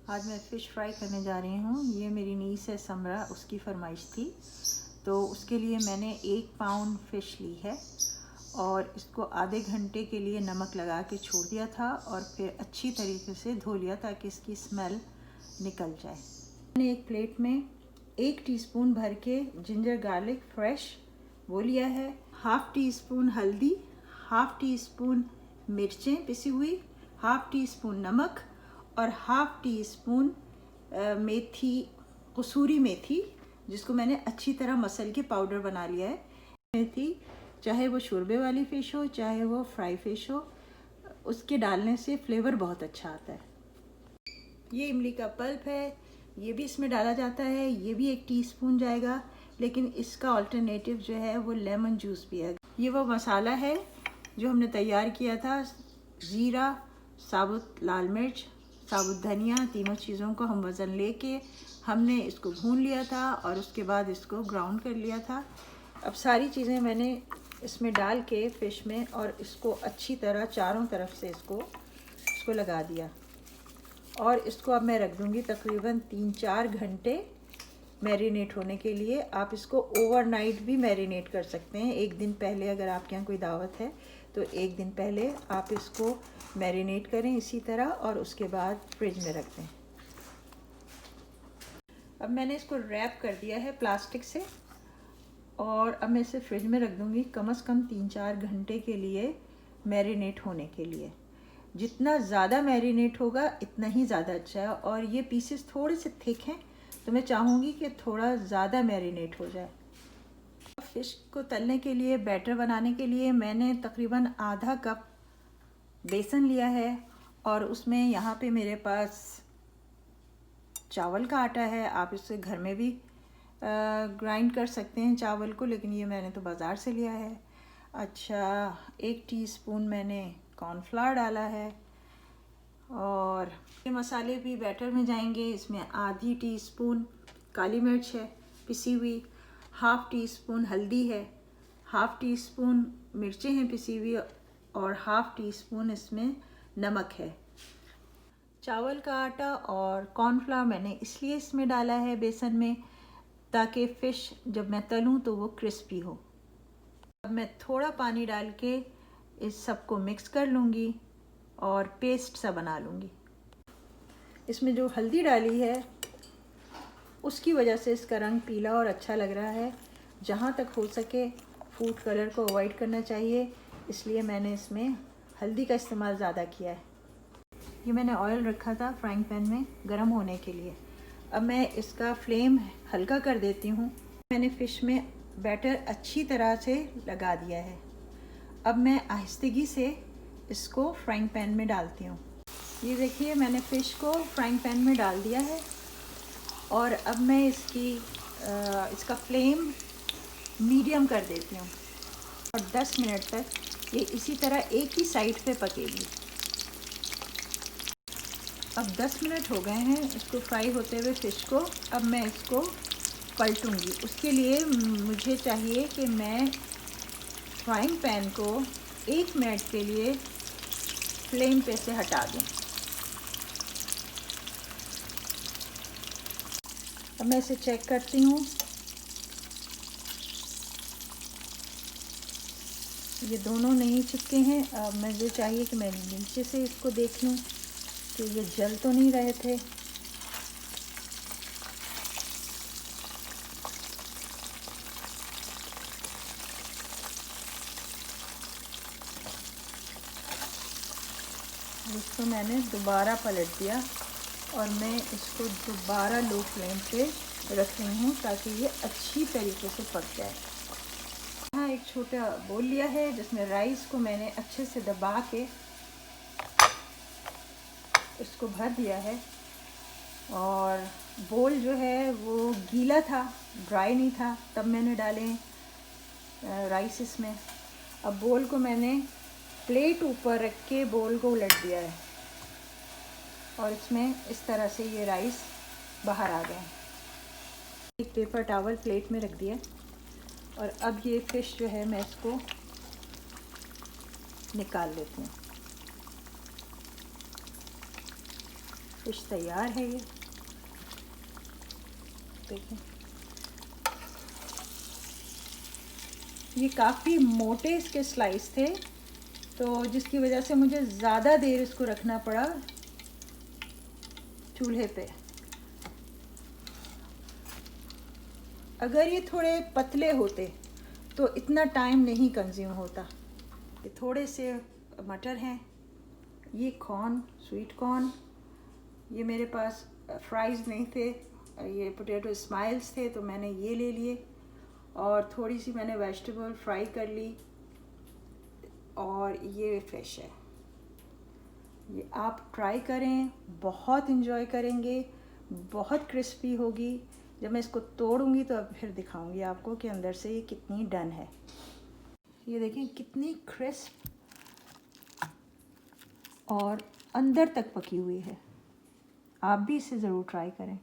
आज मैं fish fry करने जा रही हूँ। ये मेरी नीस है समरा, उसकी फरमाइश थी, तो उसके लिए मैंने 1 पाउंड फ़िश ली है और इसको आधे घंटे के लिए नमक लगा के छोड़ दिया था और फिर अच्छी तरीके से धो लिया ताकि इसकी स्मेल निकल जाए। मैंने एक प्लेट में 1 टीस्पून भर के जिंजर गार्लिक फ्रेश वो लिया है, हाफ़ टी स्पून हल्दी, हाफ़ टी स्पून मिर्चें पिसी हुई, हाफ़ टी स्पून नमक और हाफ़ टी स्पून मेथी, कसूरी मेथी, जिसको मैंने अच्छी तरह मसल के पाउडर बना लिया है। मेथी चाहे वो शोरबे वाली फ़िश हो चाहे वो फ्राई फ़िश हो, उसके डालने से फ्लेवर बहुत अच्छा आता है। ये इमली का पल्प है, ये भी इसमें डाला जाता है, ये भी 1 टीस्पून जाएगा, लेकिन इसका अल्टरनेटिव जो है वो लेमन जूस भी है। ये वो मसाला है जो हमने तैयार किया था, ज़ीरा, साबुत लाल मिर्च, साबुत धनिया, तीनों चीज़ों को हम वज़न लेके हमने इसको भून लिया था और उसके बाद इसको ग्राउंड कर लिया था। अब सारी चीज़ें मैंने इसमें डाल के फ़िश में और इसको अच्छी तरह चारों तरफ से इसको लगा दिया और इसको अब मैं रख दूँगी तकरीबन 3-4 घंटे मैरिनेट होने के लिए। आप इसको ओवरनाइट भी मैरिनेट कर सकते हैं। 1 दिन पहले अगर आपके यहाँ कोई दावत है तो 1 दिन पहले आप इसको मैरिनेट करें इसी तरह और उसके बाद फ्रिज में रख दें। अब मैंने इसको रैप कर दिया है प्लास्टिक से और अब मैं इसे फ्रिज में रख दूँगी कम से कम 3-4 घंटे के लिए मैरिनेट होने के लिए। जितना ज़्यादा मैरिनेट होगा इतना ही ज़्यादा अच्छा है और ये पीसेस थोड़े से थिक हैं तो मैं चाहूँगी कि थोड़ा ज़्यादा मैरिनेट हो जाए। फ़िश को तलने के लिए, बैटर बनाने के लिए मैंने तकरीबन आधा कप बेसन लिया है और उसमें यहाँ पे मेरे पास चावल का आटा है। आप इससे घर में भी ग्राइंड कर सकते हैं चावल को, लेकिन ये मैंने तो बाज़ार से लिया है। अच्छा, 1 टीस्पून मैंने कॉर्नफ्लावर डाला है और ये मसाले भी बैटर में जाएंगे। इसमें आधी टीस्पून काली मिर्च है पिसी हुई, हाफ़ टी स्पून हल्दी है, हाफ़ टी स्पून मिर्चें हैं पिसी हुई और हाफ़ टी स्पून इसमें नमक है। चावल का आटा और कॉर्नफ्लावर मैंने इसलिए इसमें डाला है बेसन में ताकि फ़िश जब मैं तलूँ तो वो क्रिस्पी हो। अब मैं थोड़ा पानी डाल के इस सब को मिक्स कर लूँगी और पेस्ट सा बना लूँगी। इसमें जो हल्दी डाली है उसकी वजह से इसका रंग पीला और अच्छा लग रहा है। जहाँ तक हो सके फूड कलर को अवॉइड करना चाहिए, इसलिए मैंने इसमें हल्दी का इस्तेमाल ज़्यादा किया है। ये मैंने ऑयल रखा था फ्राइंग पैन में गर्म होने के लिए। अब मैं इसका फ्लेम हल्का कर देती हूँ। मैंने फ़िश में बैटर अच्छी तरह से लगा दिया है। अब मैं आहिस्तगी से इसको फ्राइंग पैन में डालती हूँ। ये देखिए मैंने फ़िश को फ्राइंग पैन में डाल दिया है और अब मैं इसका फ्लेम मीडियम कर देती हूँ और 10 मिनट तक ये इसी तरह एक ही साइड पे पकेगी। अब 10 मिनट हो गए हैं इसको फ्राई होते हुए फ़िश को। अब मैं इसको पलटूँगी। उसके लिए मुझे चाहिए कि मैं फ्राइंग पैन को 1 मिनट के लिए फ्लेम पे से हटा दूँ। अब मैं इसे चेक करती हूँ। ये दोनों नहीं चिपके हैं। अब मुझे चाहिए कि मैं नीचे से इसको देख लूँ कि ये जल तो नहीं रहे थे। इसको मैंने दोबारा पलट दिया और मैं इसको दोबारा लो फ्लेम पे रख रही हूँ ताकि ये अच्छी तरीके से पक जाए। यहाँ एक छोटा बोल लिया है जिसमें राइस को मैंने अच्छे से दबा के इसको भर दिया है और बोल जो है वो गीला था, ड्राई नहीं था, तब मैंने डाले राइस इसमें। अब बोल को मैंने प्लेट ऊपर रख के बोल को उलट दिया है और इसमें इस तरह से ये राइस बाहर आ गए। एक पेपर टॉवल प्लेट में रख दिया और अब ये फ़िश जो है मैं इसको निकाल लेती हूँ। फिश तैयार है ये, देखें। ये काफ़ी मोटे इसके स्लाइस थे, तो जिसकी वजह से मुझे ज़्यादा देर इसको रखना पड़ा चूल्हे पे। अगर ये थोड़े पतले होते तो इतना टाइम नहीं कंज्यूम होता। ये थोड़े से मटर हैं, ये कॉर्न, स्वीट कॉर्न, ये मेरे पास फ्राइज़ नहीं थे, ये पोटैटो स्माइल्स थे तो मैंने ये ले लिए, और थोड़ी सी मैंने वेजिटेबल फ्राई कर ली, और ये फिश है। ये आप ट्राई करें, बहुत इन्जॉय करेंगे, बहुत क्रिस्पी होगी। जब मैं इसको तोड़ूंगी तो अब फिर दिखाऊंगी आपको कि अंदर से ये कितनी डन है। ये देखें कितनी क्रिस्प और अंदर तक पकी हुई है। आप भी इसे ज़रूर ट्राई करें।